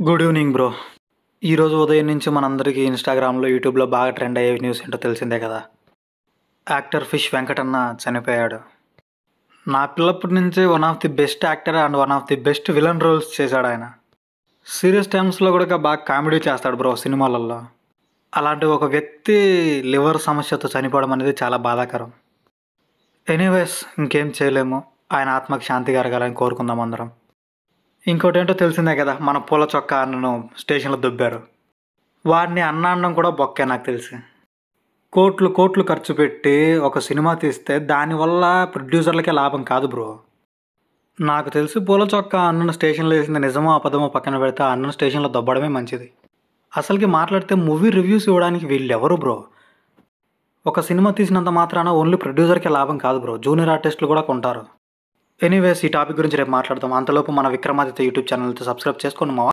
Good evening bro. ఈరోజు ఉదయం నుంచి మనందరికీ ఇన్‌స్టాగ్రామ్‌లో, యూట్యూబ్‌లో బాగా ట్రెండ్ అయ్యే న్యూస్ ఏంటో తెలిసిందే కదా! యాక్టర్ ఫిష్ వెంకటన్న చనిపోయాడు. నా పిల్లప్పటి నుంచే one of the best actor and one of the best villain roles చేశాడాయన. సీరియస్ టైమ్స్‌లో కూడా బాగా కామెడీ చేస్తాడు బ్రో సినిమాలల్లో. అలాంటి ఒక వ్యక్తి లివర్ సమస్యతో చనిపోవడం అనేది చాలా బాధాకరం. ఎనీవేస్ ఇంకేం చేయలేము. ఆయన ఆత్మకి శాంతి కలగాలని కోరుకుందాం అందరం. ఇంకోటేంటో తెలిసిందే కదా! మన పూల చొక్కా అన్నను స్టేషన్‌లో దొబ్బారు. వాడిని అన్న అనడం కూడా బొక్కే నాకు తెలిసి. కోట్లు కోట్లు ఖర్చు పెట్టి ఒక సినిమా తీస్తే దానివల్ల ప్రొడ్యూసర్లకే లాభం కాదు బ్రో. నాకు తెలిసి పూల చొక్కా అన్నను స్టేషన్‌లో ఏసింది నిజమో అబద్ధమో పక్కన పెడితే ఆ అన్నను స్టేషన్‌లో దొబ్బడమే మంచిది. అసలుకి మాట్లాడితే మూవీ రివ్యూస్ ఇవ్వడానికి వీళ్ళెవరు బ్రో? ఒక సినిమా తీసినంత మాత్రాన ఓన్లీ ప్రొడ్యూసర్‌కే లాభం కాదు బ్రో. జూనియర్ ఆర్టిస్టులు కూడా కొంటారు. ఎనీవేస్ ఈ టాపిక్ గురించి రేపు మాట్లాడదాం. అంతలోపు మన విక్రమాదిత్య యూట్యూబ్ ఛానల్‌తో సబ్స్క్రైబ్ చేసుకోండి మావా.